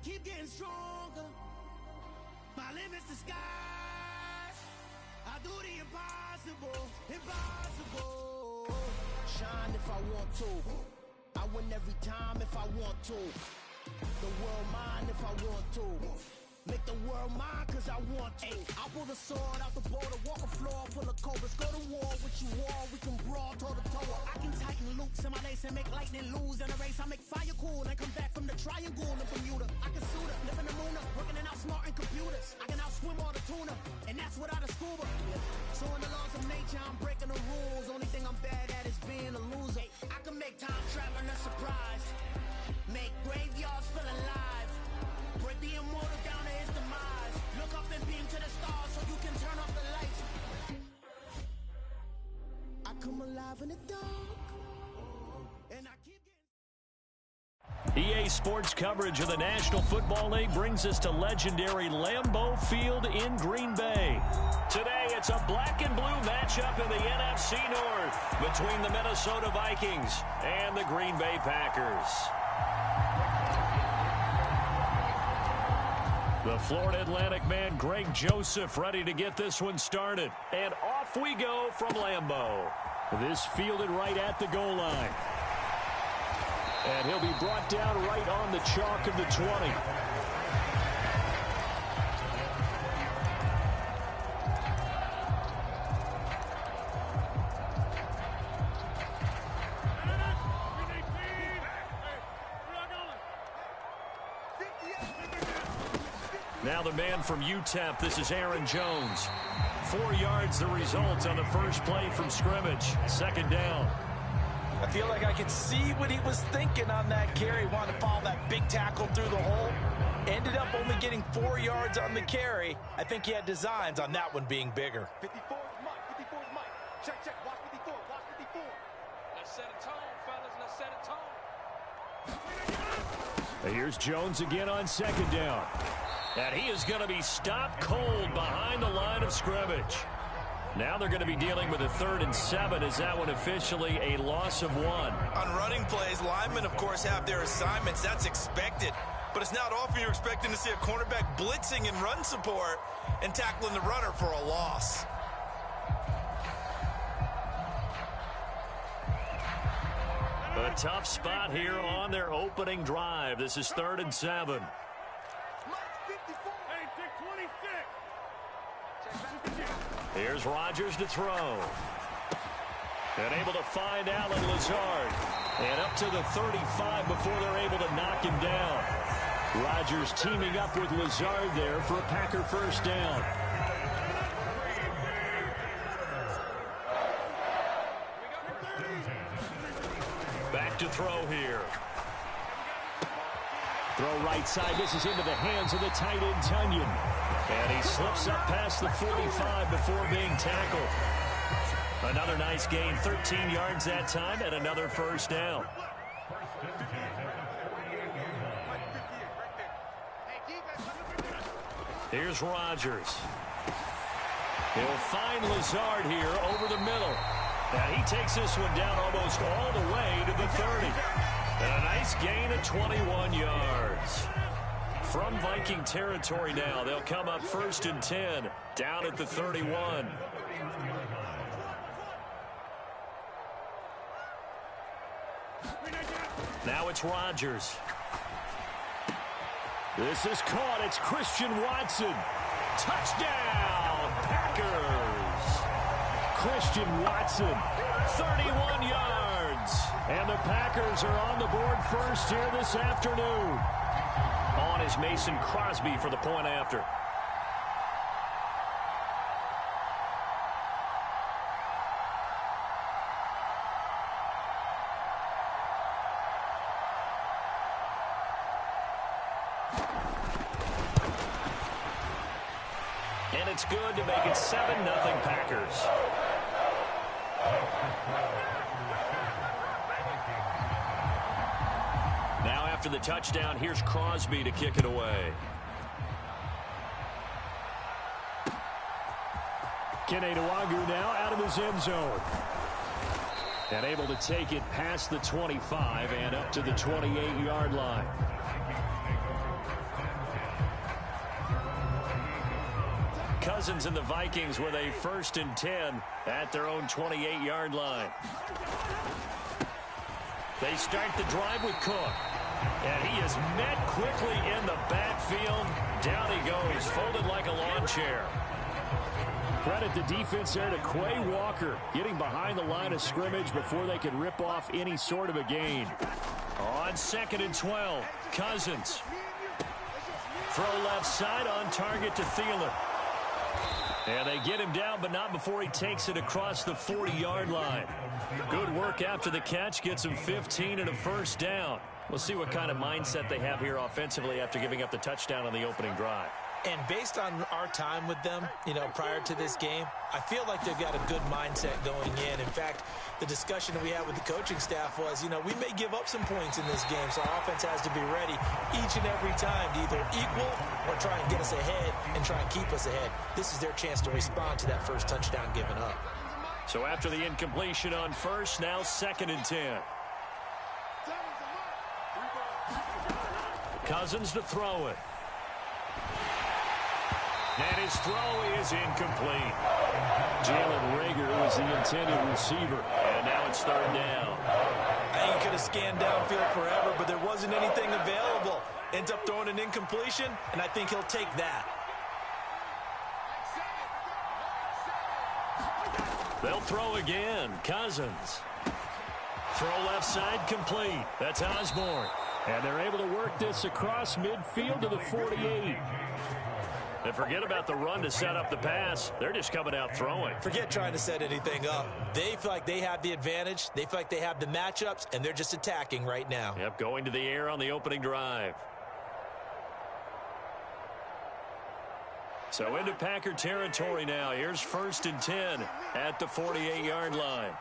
keep getting stronger. My limit's the sky. I do the impossible, impossible. Shine if I want to. I win every time if I want to. The world mine if I want to. Make the world mine cause I want to. I pull the sword out the border, walk a floor full of cobras. Go to war with you all, we can brawl toe to toe. I can tighten loops in my lace and make lightning lose in a race. I make fire cool and come back from the triangle in Bermuda. I can suit up, live in the moon, working and outsmarting computers. I can outswim all the tuna, and that's without a scuba. So in the laws of nature, I'm breaking the rules. Only thing I'm bad at is being a loser. I can make time traveling a surprise. Make graveyards feel alive. Break the immortal down to his demise. Look up and beam to the stars so you can turn off the lights. I come alive in the dark. And I keep EA Sports coverage of the National Football League brings us to legendary Lambeau Field in Green Bay. Today, it's a black and blue matchup in the NFC North between the Minnesota Vikings and the Green Bay Packers. The Florida Atlantic man, Greg Joseph, ready to get this one started. And off we go from Lambeau. This fielded right at the goal line. And he'll be brought down right on the chalk of the 20. Now the man from UTEP, this is Aaron Jones. 4 yards the result on the first play from scrimmage. Second down. I feel like I could see what he was thinking on that carry. Wanted to follow that big tackle through the hole. Ended up only getting 4 yards on the carry. I think he had designs on that one being bigger. 54 is Mike. 54 is Mike. Check, check. Watch 54. Watch 54. Let's set a tone, fellas. Let's set a tone. Here's Jones again on second down. And he is going to be stopped cold behind the line of scrimmage. Now they're going to be dealing with a 3rd and 7. Is that one officially a loss of 1? On running plays, linemen, of course, have their assignments. That's expected. But it's not often you're expecting to see a cornerback blitzing in run support and tackling the runner for a loss. A tough spot here on their opening drive. This is 3rd and 7. Here's Rodgers to throw. And able to find Allen Lazard. And up to the 35 before they're able to knock him down. Rodgers teaming up with Lazard there for a Packer first down. Back to throw here. Throw right side. This is into the hands of the tight end, Tunyon. And he slips up past the 45 before being tackled. Another nice gain, 13 yards that time, and another first down. Here's Rodgers. He'll find Lazard here over the middle. And he takes this one down almost all the way to the 30. And a nice gain of 21 yards. From Viking territory now, they'll come up 1st and 10, down at the 31. Now it's Rodgers. This is caught. It's Christian Watson. Touchdown, Packers. Christian Watson, 31 yards. And the Packers are on the board first here this afternoon. On is Mason Crosby for the point after. And it's good to make it 7-0 Packers. Now after the touchdown, here's Crosby to kick it away. Kene Nwangwu now out of his end zone. And able to take it past the 25 and up to the 28-yard line. Cousins and the Vikings with a 1st and 10 at their own 28-yard line. They start the drive with Cook. And he is met quickly in the backfield. Down he goes, folded like a lawn chair. Credit the defense there to Quay Walker, getting behind the line of scrimmage before they could rip off any sort of a gain. On 2nd and 12, Cousins. Throw left side on target to Thielen. And they get him down, but not before he takes it across the 40-yard line. Good work after the catch, gets him 15 and a 1st down. We'll see what kind of mindset they have here offensively after giving up the touchdown on the opening drive. And based on our time with them, prior to this game, I feel like they've got a good mindset going in. In fact, the discussion that we had with the coaching staff was, we may give up some points in this game, so our offense has to be ready each and every time to either equal or try and get us ahead and try and keep us ahead. This is their chance to respond to that first touchdown given up. So after the incompletion on 1st, now 2nd and 10. Cousins to throw it. And his throw is incomplete. Jalen Reagor was the intended receiver. And now it's 3rd down. I think he could have scanned downfield forever, but there wasn't anything available. Ends up throwing an incompletion, and I think he'll take that. They'll throw again. Cousins. Throw left side complete. That's Osborne. And they're able to work this across midfield to the 48. And forget about the run to set up the pass. They're just coming out throwing. Forget trying to set anything up. They feel like they have the advantage. They feel like they have the matchups, and they're just attacking right now. Yep, going to the air on the opening drive. So into Packer territory now. Here's 1st and 10 at the 48-yard line.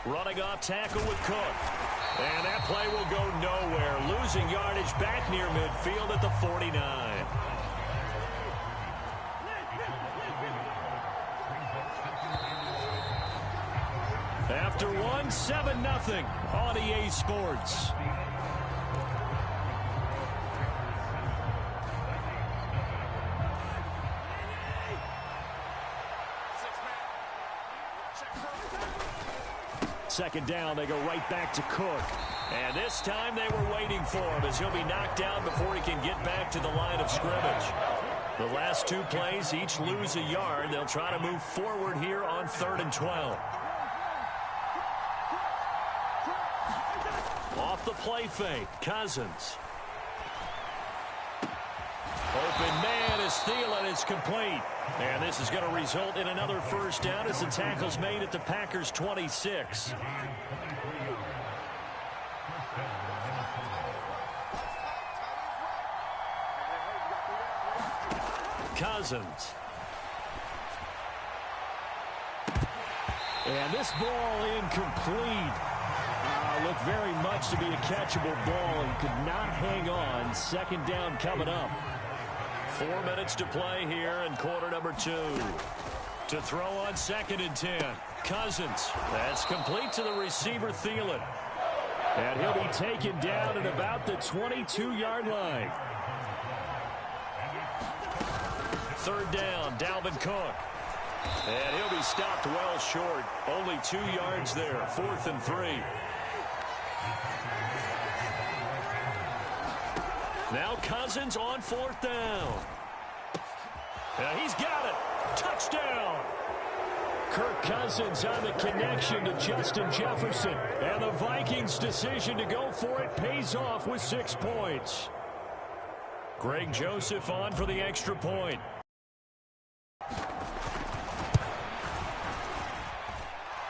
Running off tackle with Cook. And that play will go nowhere. Losing yardage back near midfield at the 49. After 1, 7-0 on EA Sports. Second down, they go right back to Cook. And this time they were waiting for him as he'll be knocked down before he can get back to the line of scrimmage. The last 2 plays each lose a yard. They'll try to move forward here on 3rd and 12. Off the play fake, Cousins. Open man is Thielen. It's complete. And this is going to result in another 1st down as the tackle's made at the Packers' 26. Cousins. And this ball incomplete. Looked very much to be a catchable ball and could not hang on. 2nd down coming up. 4 minutes to play here in quarter number 2. To throw on 2nd and 10. Cousins. That's complete to the receiver, Thielen. And he'll be taken down at about the 22-yard line. 3rd down, Dalvin Cook. And he'll be stopped well short. Only 2 yards there. 4th and 3. Now Cousins on 4th down. And he's got it. Touchdown. Kirk Cousins on the connection to Justin Jefferson. And the Vikings' decision to go for it pays off with 6 points. Greg Joseph on for the extra point.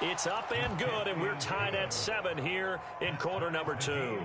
It's up and good, and we're tied at 7 here in quarter number 2.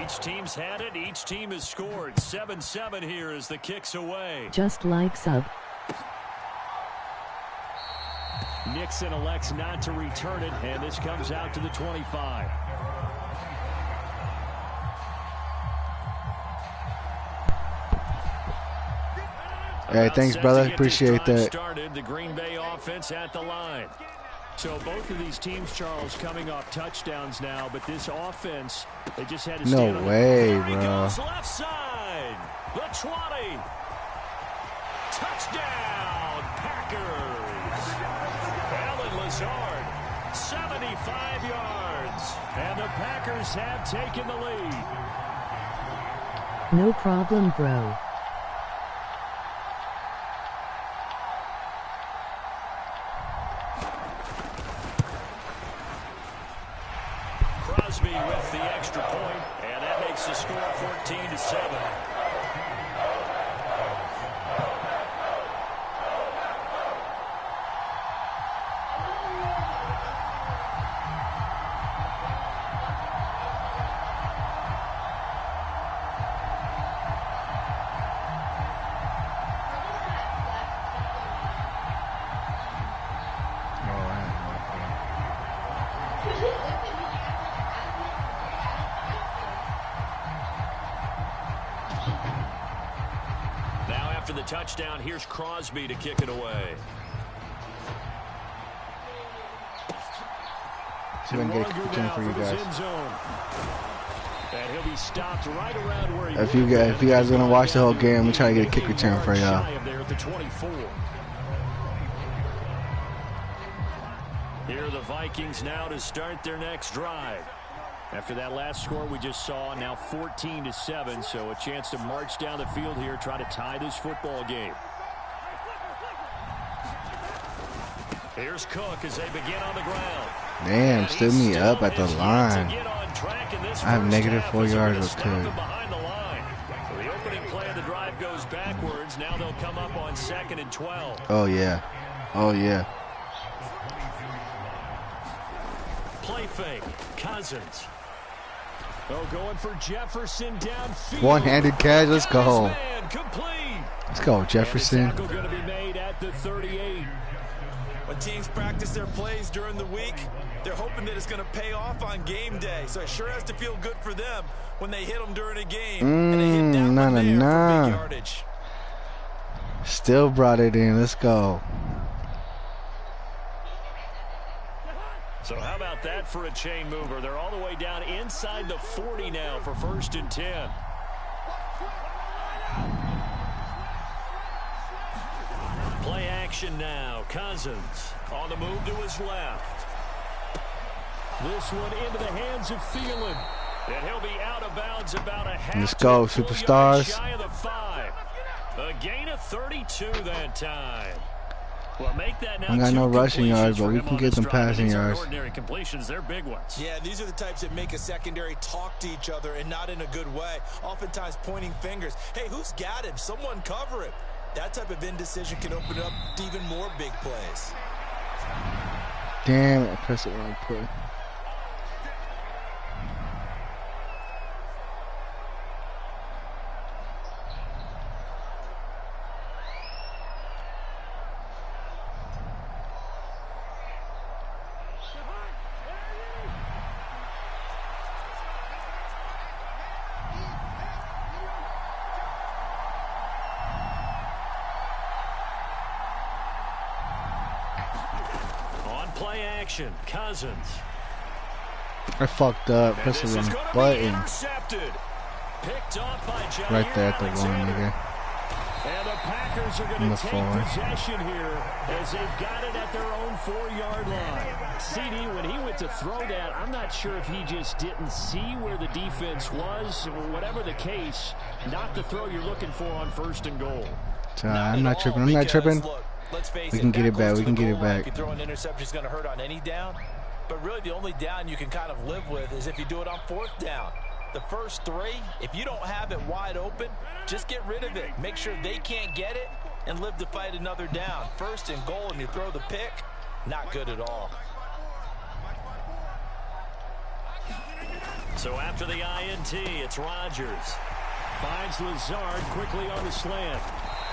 Each team's had it. Each team has scored. 7-7 here as the kick's away. Just like sub. Nixon elects not to return it, and this comes out to the 25. Hey, thanks, brother. Appreciate that. Started the Green Bay offense at the line. So both of these teams, Charles, coming off touchdowns now, but this offense, they just had to stand on way, there bro. He goes left side. The 20. Touchdown, Packers. Alan Lazard, 75 yards. And the Packers have taken the lead. No problem, bro. Crosby with the extra point, and that makes the score 14-7. Now after the touchdown, here's Crosby to kick it away. See if I can get a kick return for you guys. And he'll be stopped right around where he If you guys are gonna watch the whole game, I'm gonna try to get a kick return for y'all. There at the 24. Here are the Vikings now to start their next drive. After that last score we just saw, now 14-7, so a chance to march down the field here, try to tie this football game. Here's Cook as they begin on the ground. Damn, stood me up at the line. I have negative 4 yards with two. Behind the line. So the opening play of the drive goes backwards. Now they'll come up on 2nd and 12. Oh yeah. Oh yeah. Play fake. Cousins. Oh, going for Jefferson downfield. One-handed catch. Let's go. Man, complete. Let's go, Jefferson. And the tackle going to be made at the 38. When teams practice their plays during the week, they're hoping that it's going to pay off on game day. So it sure has to feel good for them when they hit them during a game. And they hit that one there for big yardage. Still brought it in. Let's go. So how about that for a chain mover? They're all the way down inside the 40 now for 1st and 10. Play action now. Cousins on the move to his left. This one into the hands of Thielen. And he'll be out of bounds about a half. Let's go, superstars. Shy of the 5. A gain of 32 that time. Well, make that now. I got no rushing yards, but we can get some passing yards. Ordinary completions, they're big ones. Yeah, these are the types that make a secondary talk to each other and not in a good way. Oftentimes pointing fingers. Hey, who's got him? Someone cover him. That type of indecision can open up to even more big plays. Damn it, I pressed it wrong play. Play action. Cousins. I fucked up. Press the wrong button. Picked off by Right there at the one, nigga. And the Packers are going to take possession here as they've got it at their own 4-yard line. CD, when he went to throw that, I'm not sure if he just didn't see where the defense was. Whatever the case, not the throw you're looking for on 1st and goal. I'm not tripping. I'm not tripping. Let's face we can get it back. We can get it back. If you throw an interception, it's going to hurt on any down. But really, the only down you can kind of live with is if you do it on 4th down. The first 3, if you don't have it wide open, just get rid of it. Make sure they can't get it and live to fight another down. 1st and goal, and you throw the pick, not good at all. So after the INT, it's Rodgers. Finds Lazard quickly on the slant.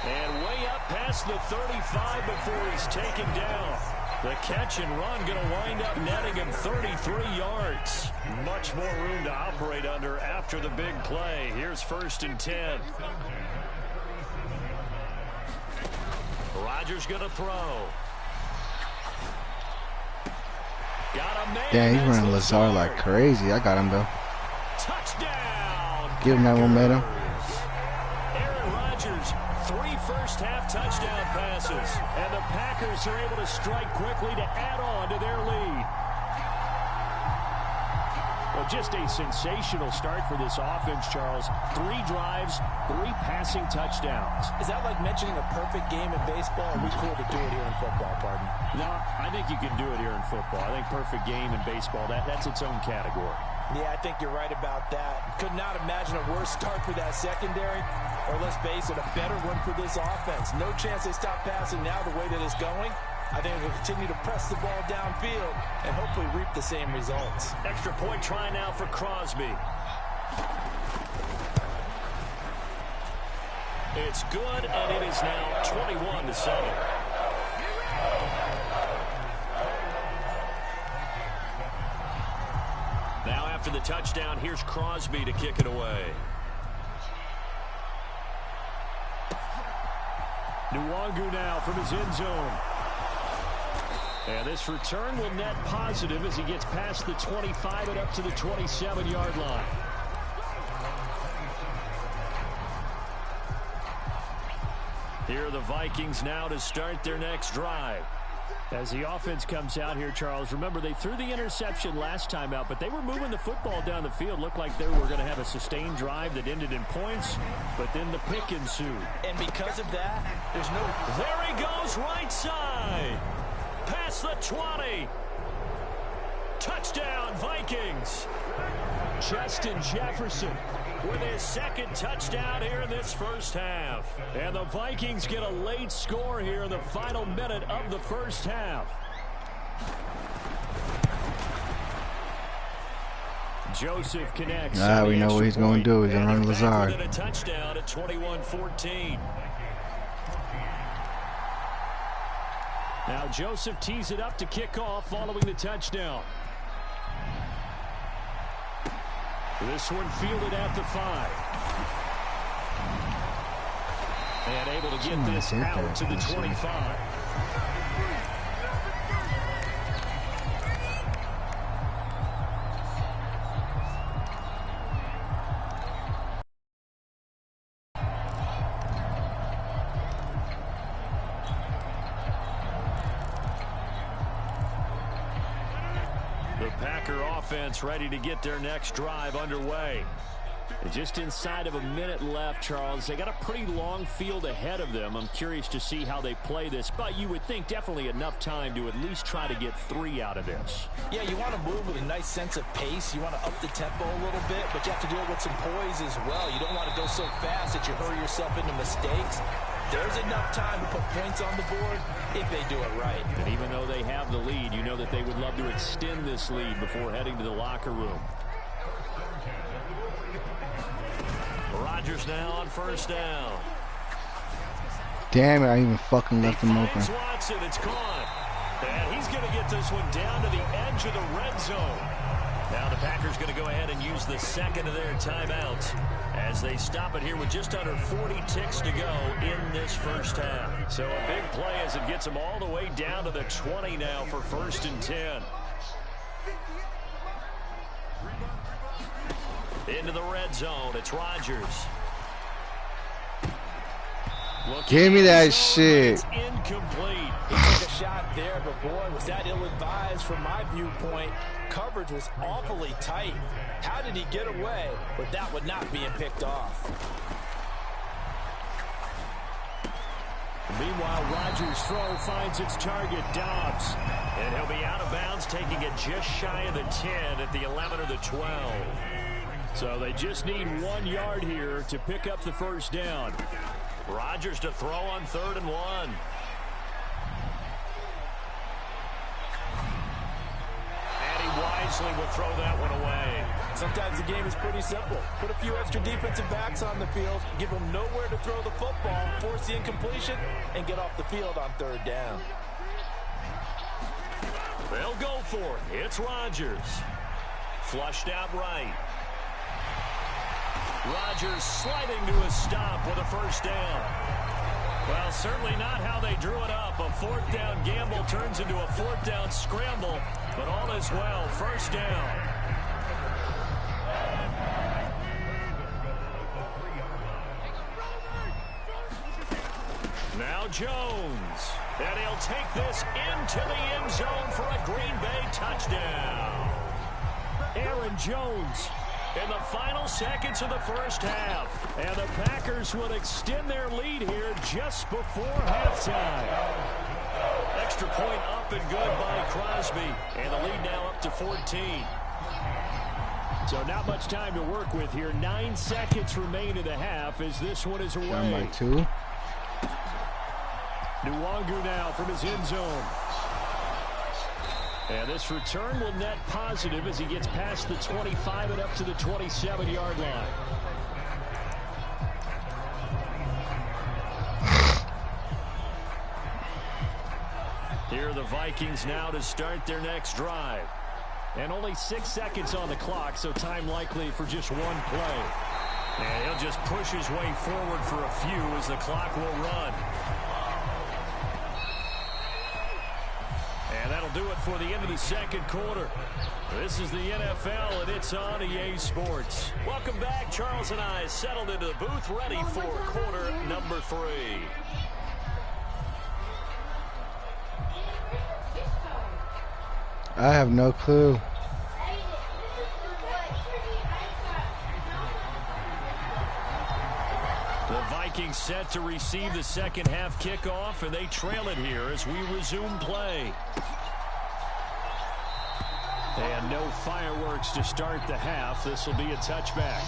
And way up past the 35 before he's taken down. The catch and run going to wind up netting him 33 yards. Much more room to operate under after the big play. Here's 1st and 10. Rodgers going to throw. Got a man. Damn, he's running Lazard like crazy. I got him, though. Touchdown. Give him that momentum. Aaron Rodgers, 3 first-half touchdown passes. And the Packers are able to strike quickly to add on to their lead. Well, just a sensational start for this offense, Charles. 3 drives, 3 passing touchdowns. Is that like mentioning a perfect game in baseball? Or are we cool to do it here in football, pardon? No, I think you can do it here in football. I think perfect game in baseball, that's its own category. Yeah, I think you're right about that. Could not imagine a worse start for that secondary, or let's face it, a better one for this offense. No chance they stop passing now the way that it's going. I think we'll continue to press the ball downfield and hopefully reap the same results. Extra point try now for Crosby. It's good, and it is now 21-7. Now after the touchdown, here's Crosby to kick it away. Nwangu now from his end zone. And this return will net positive as he gets past the 25 and up to the 27-yard line. Here are the Vikings now to start their next drive. As the offense comes out here, Charles, remember they threw the interception last time out, but they were moving the football down the field. Looked like they were going to have a sustained drive that ended in points, but then the pick ensued. And because of that, there's no... There he goes, right side. Past the 20. Touchdown, Vikings. Justin Jefferson with his 2nd touchdown here in this first half. And the Vikings get a late score here in the final minute of the first half. Joseph connects. We know what he's going to do. He's going to run Lazard. A touchdown at 21-14. Now Joseph tees it up to kick off following the touchdown. This one fielded at the 5. And able to get this out to the 25. The Packer offense ready to get their next drive underway. And just inside of a minute left, Charles. They got a pretty long field ahead of them. I'm curious to see how they play this, but you would think definitely enough time to at least try to get 3 out of this. Yeah, you want to move with a nice sense of pace. You want to up the tempo a little bit, but you have to do it with some poise as well. You don't want to go so fast that you hurry yourself into mistakes. There's enough time to put points on the board if they do it right. And even though they have the lead, you know that they would love to extend this lead before heading to the locker room. Rodgers now on 1st down. Damn it, I even fucking left him open. Watson, it's caught. And he's going to get this one down to the edge of the red zone. Now the Packers going to go ahead and use the 2nd of their timeouts as they stop it here with just under 40 ticks to go in this first half. So a big play as it gets them all the way down to the 20 now for 1st and 10. Into the red zone, it's Rodgers. Give me that shit. It's incomplete. He took a shot there, but boy, was that ill-advised from my viewpoint. Coverage was awfully tight. How did he get away with that one not being picked off? Meanwhile, Rodgers' throw finds its target, Dobbs. And he'll be out of bounds, taking it just shy of the 10 at the 11 or the 12. So they just need 1 yard here to pick up the first down. Rodgers to throw on 3rd and 1. And he winds wisely will throw that one away. Sometimes the game is pretty simple. Put a few extra defensive backs on the field, give them nowhere to throw the football, force the incompletion, and get off the field on 3rd down. They'll go for it. It's Rodgers. Flushed out right. Rodgers sliding to a stop with a 1st down. Well, certainly not how they drew it up. A 4th down gamble turns into a 4th down scramble, but all is well. 1st down. Now Jones. And he'll take this into the end zone for a Green Bay touchdown. Aaron Jones in the final seconds of the 1st half. And the Packers will extend their lead here just before halftime. Extra point up and good by Crosby. And the lead now up to 14. So not much time to work with here. 9 seconds remain in the half as this one is away. Down by 2. Nwangu now from his end zone. And this return will net positive as he gets past the 25 and up to the 27-yard line. Here are the Vikings now to start their next drive. And only 6 seconds on the clock, so time likely for just one play. And he'll just push his way forward for a few as the clock will run. And that'll do it for the end of the 2nd quarter. This is the NFL, and it's on EA Sports. Welcome back. Charles and I settled into the booth, ready for quarter number 3. I have no clue. The Vikings set to receive the 2nd half kickoff, and they trail it here as we resume play. And no fireworks to start the half. This will be a touchback.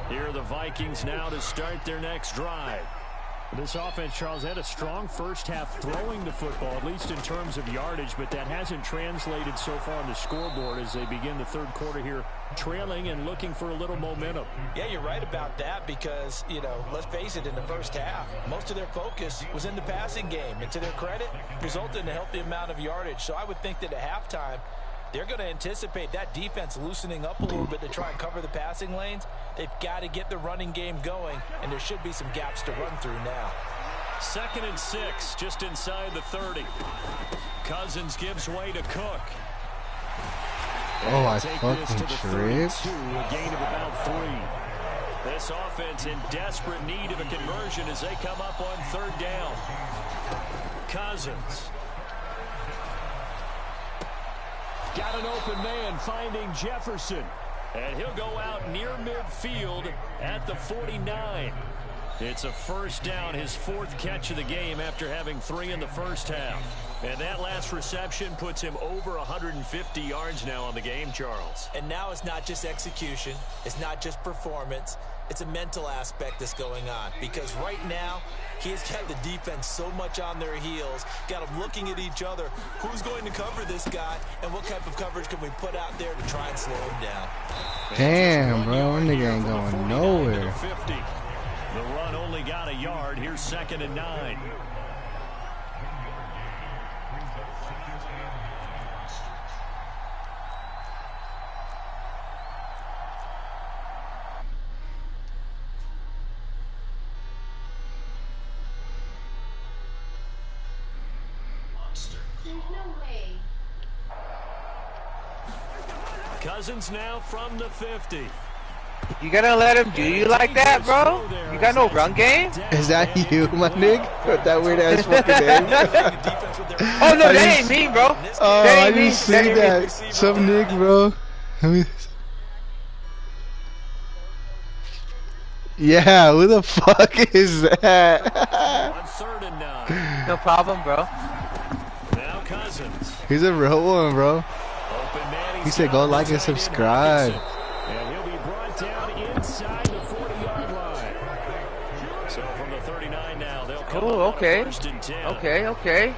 Here are the Vikings now to start their next drive. This offense, Charles, had a strong 1st half throwing the football, at least in terms of yardage, but that hasn't translated so far on the scoreboard as they begin the 3rd quarter here, trailing and looking for a little momentum. Yeah, you're right about that because, you know, let's face it, in the 1st half, most of their focus was in the passing game, and to their credit, resulted in a healthy amount of yardage. So I would think that at halftime, they're going to anticipate that defense loosening up a little bit to try and cover the passing lanes. They've got to get the running game going, and there should be some gaps to run through now. 2nd and 6, just inside the 30. Cousins gives way to Cook. Oh, I fucking tripped. A gain of about 3. This offense in desperate need of a conversion as they come up on 3rd down. Cousins. Got an open man finding Jefferson. And he'll go out near midfield at the 49. It's a 1st down, his 4th catch of the game after having 3 in the 1st half. And that last reception puts him over 150 yards now on the game, Charles. And now it's not just execution. It's not just performance. It's a mental aspect that's going on. Because right now, he's got the defense so much on their heels, got them looking at each other. Who's going to cover this guy, and what type of coverage can we put out there to try and slow him down? Damn, bro, nigga ain't going nowhere. The run only got a yard. Here's 2nd and 9. Cousins now from the 50. You gonna let him do you like that, bro? You got no run game? Is that you, my nigga? With that weird ass fucking name? Oh no, that ain't me, bro. Oh, I didn't see that. Some nigga, bro. Yeah, who the fuck is that? On 3rd and 9. No problem, bro. Now Cousins. He's a real one, bro. Open man, He said go like and subscribe. And he'll be brought down inside the 40-yard line. So from the 39 now, they'll come Oh, okay. first and 10. Okay.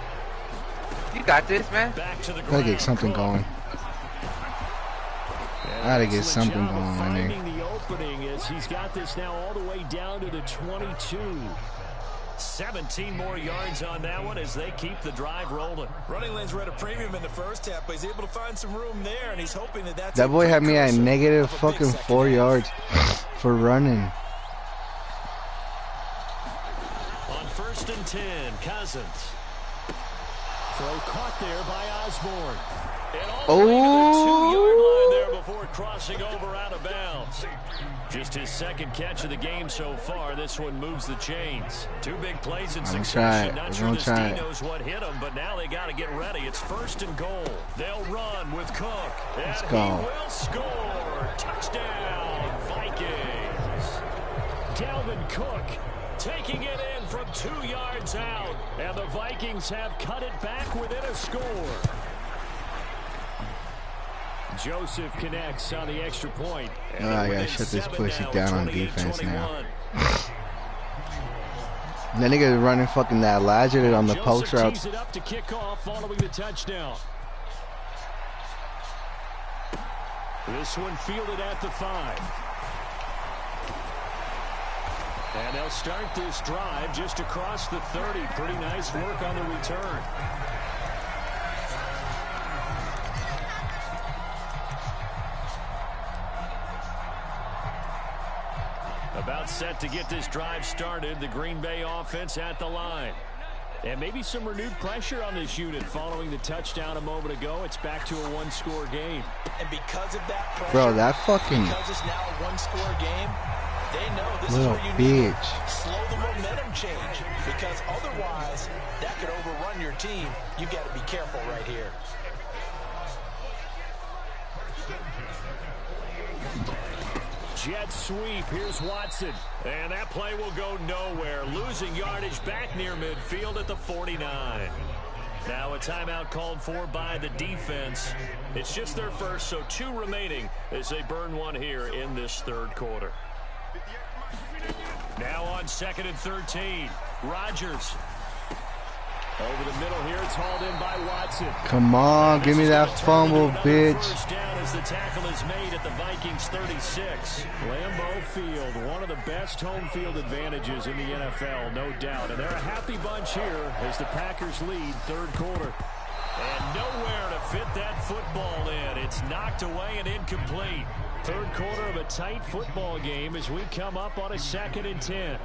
You got this, man. Back to the Gotta get ground. something going. Gotta get something going, man. Finding the opening as he's got this now all the way down to the 22. 17 more yards on that one as they keep the drive rolling. Running lanes were at a premium in the first half, but he's able to find some room there, and he's hoping that that's That boy had me at precursor negative of a big fucking second 4 half. yards for running. On 1st and 10, Cousins. Throw caught there by Osborne. And all the way to the 2-yard line there before crossing over out of bounds. Just his second catch of the game so far. This one moves the chains. 2 big plays in succession. Not sure this D knows what hit him, but now they got to get ready. It's 1st and goal. They'll run with Cook. Let's And go. he will score. Touchdown, Vikings. Dalvin Cook taking it in from 2 yards out. And the Vikings have cut it back within a score. Joseph connects on the extra point. Oh, I gotta shut this pussy down on defense now. That nigga running fucking that Elijah on the post route. Joseph tees it up to kick off following the touchdown. This one fielded at the 5. And they'll start this drive just across the 30. Pretty nice work on the return. About set to get this drive started. The Green Bay offense at the line. And maybe some renewed pressure on this unit following the touchdown a moment ago. It's back to a 1-score game. And because of that pressure, Bro, that fucking because it's now a 1-score game, they know this is little where you need bitch. to slow the momentum change, because otherwise that could overrun your team. You've got to be careful right here. Jet sweep. Here's Watson. And that play will go nowhere. Losing yardage back near midfield at the 49. Now a timeout called for by the defense. It's just their first, so 2 remaining as they burn one here in this 3rd quarter. Now on 2nd and 13. Rodgers. Over the middle here, it's hauled in by Watson. Come on, give me that fumble, bitch. First down as the tackle is made at the Vikings 36. Lambeau Field, one of the best home field advantages in the NFL, no doubt. And they're a happy bunch here as the Packers lead 3rd quarter. And nowhere to fit that football in. It's knocked away and incomplete. 3rd quarter of a tight football game as we come up on a 2nd and 10.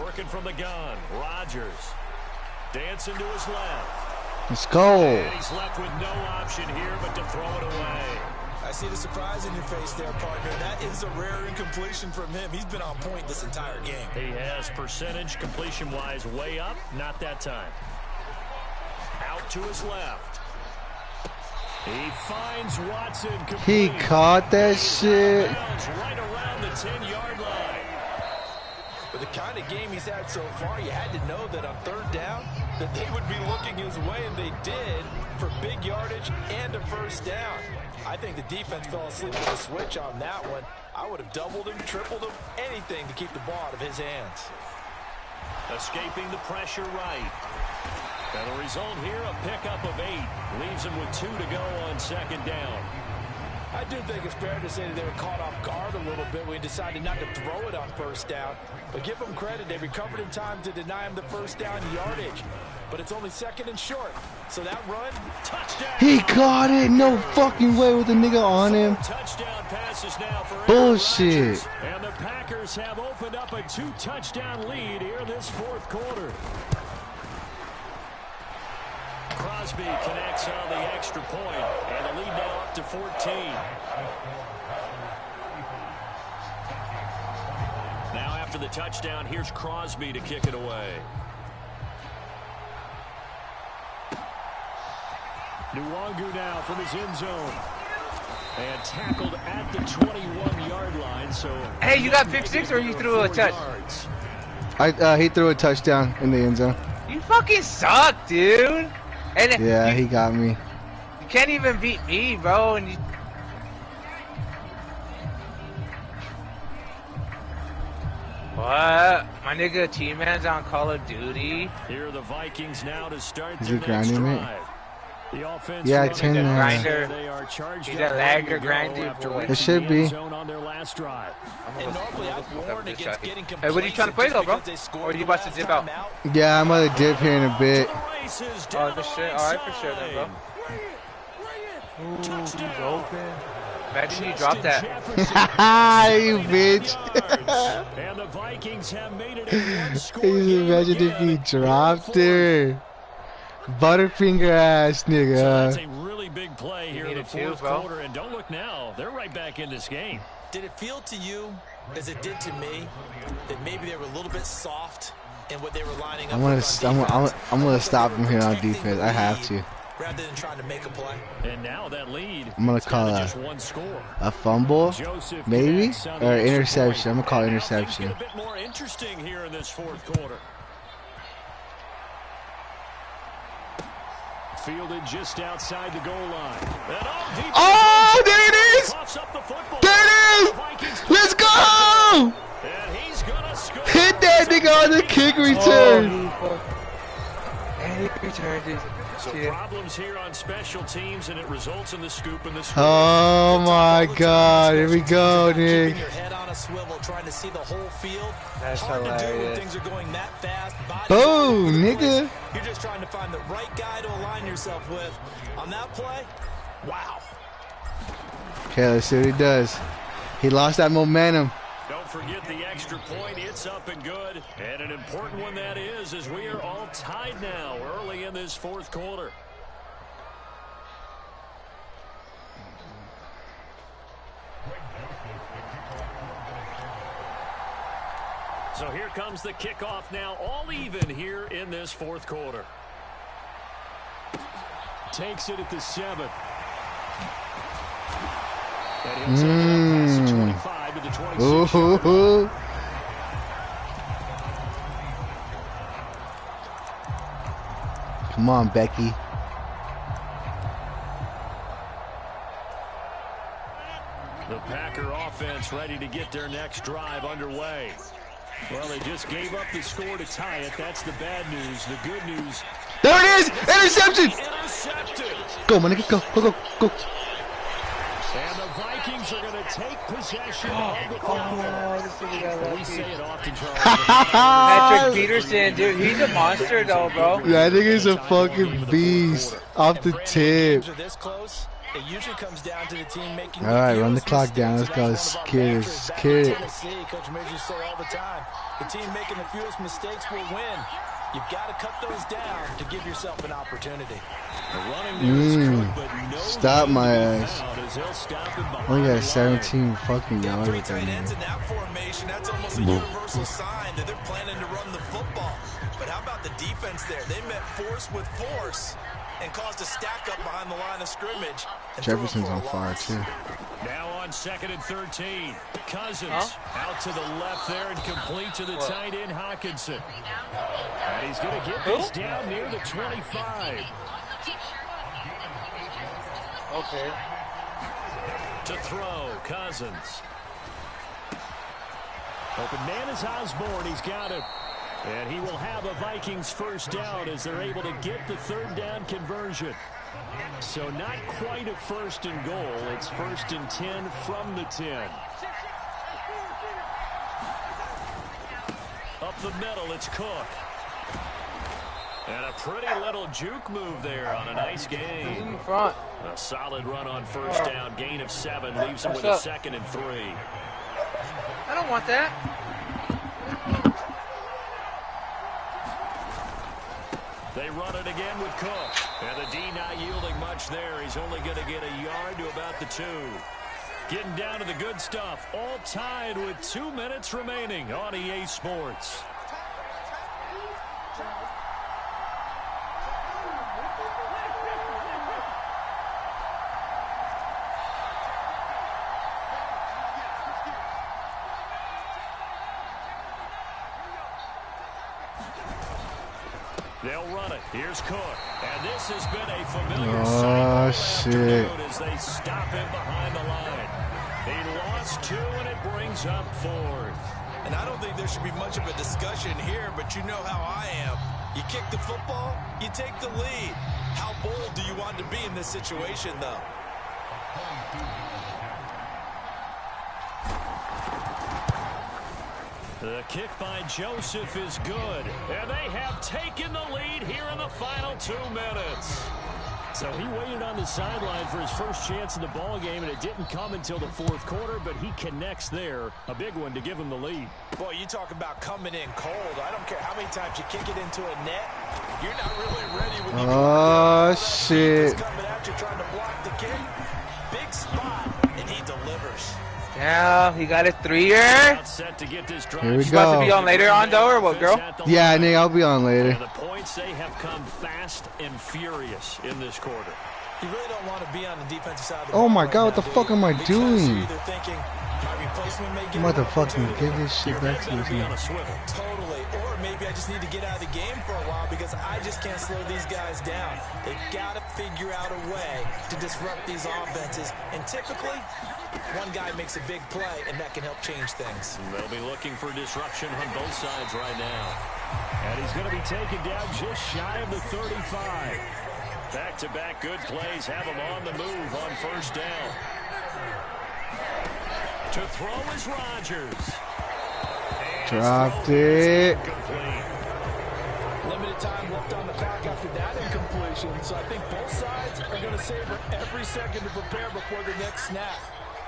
Working from the gun, Rodgers dancing to his left. Let's go. And he's left with no option here but to throw it away. I see the surprise in your face there, partner. That is a rare incompletion from him. He's been on point this entire game. He has percentage completion-wise way up, not that time. Out to his left. He finds Watson complete. He caught that shit. Right around the 10-yard line. With the kind of game he's had so far, you had to know that on 3rd down that they would be looking his way, and they did, for big yardage and a 1st down. I think the defense fell asleep with a switch on that one. I would have doubled him, tripled him, anything to keep the ball out of his hands. Escaping the pressure right. And the result here, a pickup of 8. Leaves him with 2 to go on 2nd down. I do think it's fair to say that they were caught off guard a little bit when he decided not to throw it on 1st down. But give them credit, they recovered in time to deny him the 1st down yardage. But it's only 2nd and short. So that run, touchdown. He caught it. No fucking way with the nigga on him. Touchdown passes now for Bullshit. Rodgers. And the Packers have opened up a 2-touchdown lead here this 4th quarter. Crosby connects on the extra point, and the lead now up to 14. Now after the touchdown, here's Crosby to kick it away. Nwangu now from his end zone. And tackled at the 21-yard line. So Hey, you got pick 6 or you threw a touch? He threw a touchdown in the end zone. You fucking suck, dude. And Yeah, he got me. You can't even beat me, bro. And you... What? My nigga T-Man's on Call of Duty. Here are the Vikings now to start Is their he grinding next it? drive. The offense Yeah, I running turned down grinder. they are charged He's up a ready lagger to go grinder after boy. reaching It should the be. end zone on their last drive. And normally I've warned against getting Hey, what are you trying to play though, bro? Or are you about to dip out? Yeah, I'm gonna dip here in a bit. Oh, for sure. Alright, for sure then, bro. Ooh, he's open. Imagine you drop that. You bitch. And the Vikings have made it in one score. Imagine if he dropped her. Butterfinger ass So that's nigga. a really big play here You in the need it too, fourth bro. quarter. And don't look now. They're right back in this game. Did it feel to you, as it did to me, that maybe they were a little bit soft in what they were lining up? I'm gonna stop him here on defense. I have to. Rather than trying to make a play. And now that lead I'm gonna is call down to a- just one score. A fumble, Joseph maybe, Cadets on or the extra interception. I'm point. gonna call And now things interception. get a bit more interesting here in this fourth quarter. Fielded just outside the goal line. And Oh, there it is! coughs up the football. There it The is! Vikings Let's go! And he's gonna score. Hit that nigga on the kick return. And he returned it. So problems here on special teams, and it results in the scoop and the score. Oh my God! Here we go, Keeping Nick. your head on a swivel, trying to see the whole field. That's Hard to do when hilarious. things are going that fast. Bodies Boom, all over the place. nigga. You're just trying to find the right guy to align yourself with. On that play, wow. Okay, let's see what he does. He lost that momentum. Don't forget the extra point. It's up and good. And an important one that is, as we are all tied now early in this fourth quarter. So here comes the kickoff now, all even here in this fourth quarter. Takes it at the 7. And he'll take it up past the 25 to the 26. Ooh. Come on, Becky. The Packer offense ready to get their next drive underway. Well, they just gave up the score to tie it. That's the bad news. The good news. There it is! Interception! Intercepted. Go, my nigga, go, go, go, go. And the Vikings are going to take possession of the football. We say it often, Charles. Patrick Peterson, dude, he's a monster though, bro. That nigga's a fucking beast. Off the tip. Games are this close. It usually comes down to the team making. All right, run the fewest clock down. Let's mistakes. go. That's one of our Secure it. mantras back Secure in it. Tennessee, Coach Major say all the time. The team making the fewest mistakes will win. You've got to cut those down to give yourself an opportunity. The running there is good, but no Stop my need to be ass. fouled as he'll stop him behind Only the got 17 fucking Got yards three right tight ends now. in that formation. That's almost a universal sign that they're planning to run the football. But how about the defense there? They met force with force and caused a stack up behind the line of scrimmage. And threw it Jefferson's for a on fire loss. too. Now on 2nd and 13. Cousins out to the left there and complete to the tight end Hawkinson. And he's going to get this down near the 25. Okay. To throw, Cousins. Open man is Osborne. He's got it. And he will have a Vikings first down as they're able to get the third down conversion. So not quite a first and goal. It's 1st and 10 from the 10. Up the middle, it's Cook. And a pretty little juke move there on a nice game. In front. A solid run on first down. Gain of 7 leaves him with a What's 2nd and 3. I don't want that. They run it again with Cook. And the D not yielding much there. He's only going to get a yard to about the 2. Getting down to the good stuff. All tied with 2 minutes remaining on EA Sports. They'll run it. Here's Cook. And this has been a familiar sight all afternoon as they stop him behind the line. He lost 2, and it brings up 4th. And I don't think there should be much of a discussion here, but you know how I am. You kick the football, you take the lead. How bold do you want to be in this situation, though? The kick by Joseph is good, and they have taken the lead here in the final 2 minutes. So he waited on the sideline for his first chance in the ball game, and it didn't come until the 4th quarter, but he connects there. A big one to give him the lead. Boy, you talk about coming in cold. I don't care how many times you kick it into a net. You're not really ready when you shit. Coming at you trying to block the kick. Big spot, and he delivers. Yeah, he got a 3-year. Here we You go. about to be on later on, though, or what, girl? Yeah, Nick, I'll be on later. And the points, they have come fast and furious in this quarter. You really don't want to be on the defensive side of the Oh ball my right God, what now, the fuck am I because doing? you're either thinking, my replacement may get I'm about to fucking give this shit back to you. Totally. Or maybe I just need to get out of the game for a while because I just can't slow these guys down. They've got to figure out a way to disrupt these offenses. And typically, one guy makes a big play, and that can help change things. They'll be looking for disruption on both sides right now. And he's going to be taken down just shy of the 35. Back-to-back good plays have him on the move on 1st down. To throw is Rodgers. Dropped it. Limited time left on the clock after that incompletion, so I think both sides are going to savor every second to prepare before the next snap.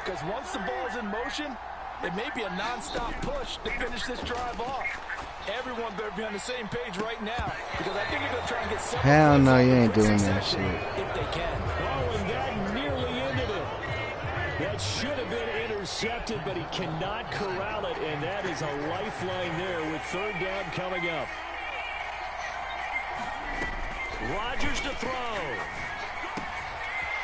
Because once the ball's in motion, it may be a non-stop push to finish this drive off. Everyone better be on the same page right now, because I think they're going to try and get several. Hell no, you ain't doing that shit. If they can. Oh, and that nearly ended it. That should have been intercepted, but he cannot corral it, and that is a lifeline there with 3rd down coming up. Rodgers to throw.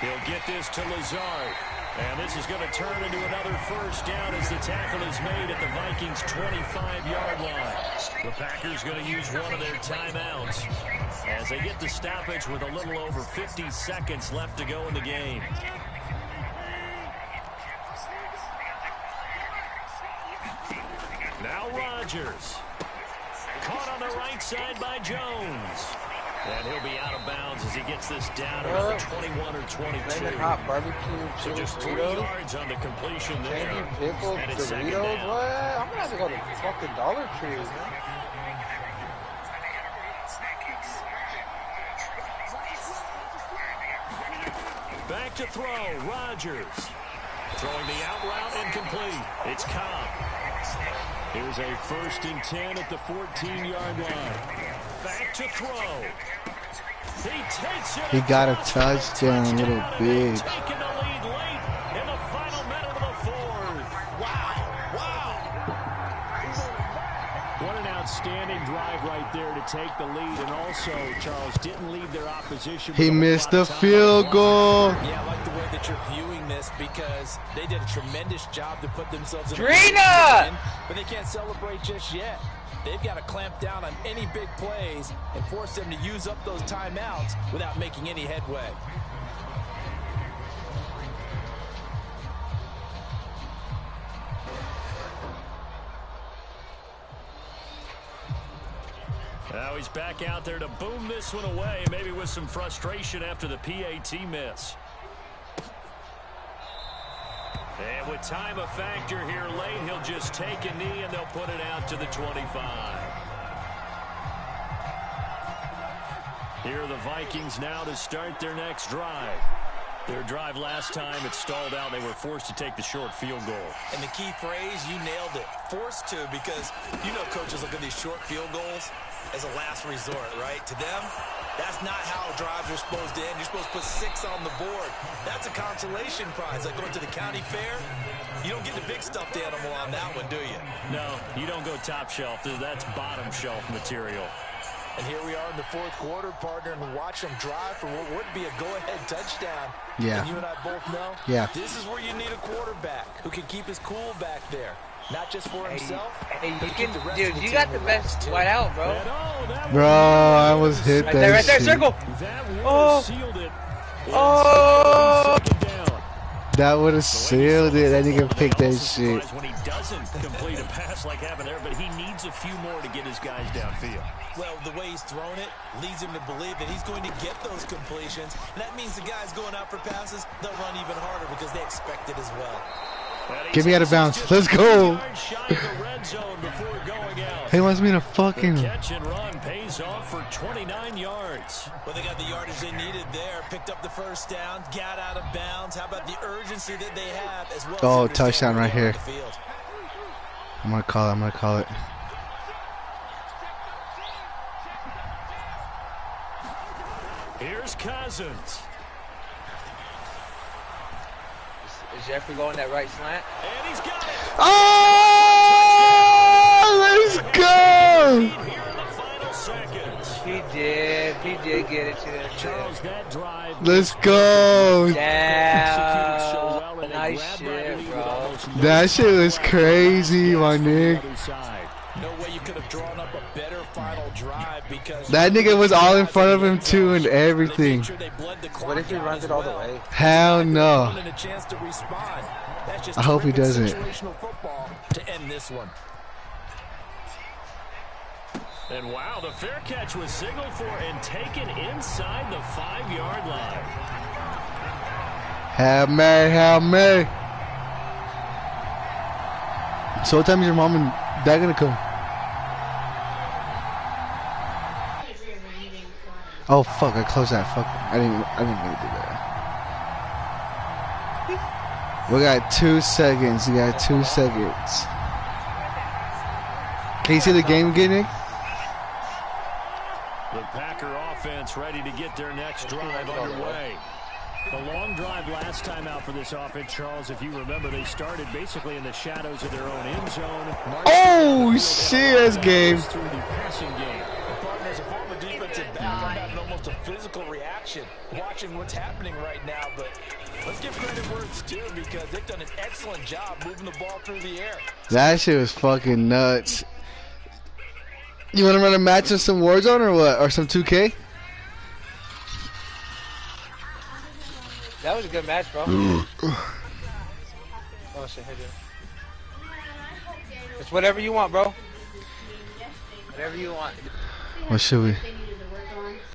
He'll get this to Lazard. And this is going to turn into another 1st down as the tackle is made at the Vikings' 25-yard line. The Packers going to use one of their timeouts as they get the stoppage with a little over 50 seconds left to go in the game. Now Rodgers. Caught on the right side by Jones. And he'll be out of bounds as he gets this down around the 21 or 22. Hot barbecue, So just 3 Doritos, yards on the completion there. candy, pickles, And it's 2nd Doritos. down. What? I'm gonna have to go to fucking Dollar Tree, man. Back to throw, Rodgers. Throwing the out route incomplete. It's Cobb. Here's a 1st and 10 at the 14-yard line. Back to throw. He takes it. He got a touchdown, little bitch. Taking the lead late in the final minute of the 4th. Wow. What an outstanding drive right there to take the lead, and also, Charles, didn't leave their opposition. He missed the field goal. Yeah, I like the way that you're viewing this because they did a tremendous job to put themselves in Drina! but they can't celebrate just yet. They've got to clamp down on any big plays and force them to use up those timeouts without making any headway. Now he's back out there to boom this one away, maybe with some frustration after the PAT miss. And with time a factor here late, he'll just take a knee and they'll put it out to the 25. Here are the Vikings now to start their next drive. Their drive last time, it stalled out. They were forced to take the short field goal. And the key phrase, you nailed it. Forced to, because you know coaches look at these short field goals as a last resort, right? To them, that's not how drives are supposed to end. You're supposed to put 6 on the board. That's a consolation prize. Like going to the county fair, you don't get the big stuffed animal on that one, do you? No, you don't go top shelf. That's bottom shelf material. And here we are in the 4th quarter, partner, and watch them drive for what would be a go-ahead touchdown. Yeah. And you and I both know, yeah, this is where you need a quarterback who can keep his cool back there. Not just for himself. Hey, you can, dude, you got the best wide out, bro. Bro, I almost hit Right that there, right there, shit. circle. Oh. Oh. That would have sealed it. That nigga picked that shit. When he doesn't complete a pass like happened there, but he needs a few more to get his guys downfield. Well, the way he's thrown it leads him to believe that he's going to get those completions. And that means the guys going out for passes, they'll run even harder because they expect it as well. Get me out of bounds. Let's go. He wants me to fucking. Catch and run pays off for 29 yards. Well, they got the yardage they needed there. Picked up the first down, got out of bounds. How about the urgency that they have as well? Oh, touchdown right here. I'm gonna call it. I'm gonna call it. Here's Cousins. Is Jeffrey going that right slant? And he's got it. Oh, let's go. He did get it to him. Charles, that drive. Let's go. Damn. Nice shit, bro. That shit was crazy, my nigga. No way you could have drawn up a better final drive because that nigga was all in front of him too and everything. What if he runs it all the way? Hell no. I hope he doesn't. To end this one. And wow, the fair catch was signaled for and taken inside the 5-yard line. Hail Mary, Hail Mary. So what time is your mom and dad gonna come? Oh fuck! I closed that. Fuck! I didn't really do that. We got 2 seconds. You got 2 seconds. Can you see the game again, Nick? The Packer offense ready to get their next drive underway. The long drive last time out for this offense, Charles, if you remember, they started basically in the shadows of their own end zone. Oh shit! That's game. Through the passing game. Partners, a former defensive back, I'm having almost a physical reaction watching what's happening right now, but let's give credit where it's due because they've done an excellent job moving the ball through the air. That shit was fucking nuts. You want to run a match of some Warzone or what? Or some 2K? That was a good match, bro. Oh shit, hey, dude. It's whatever you want, bro. Whatever you want. What should we?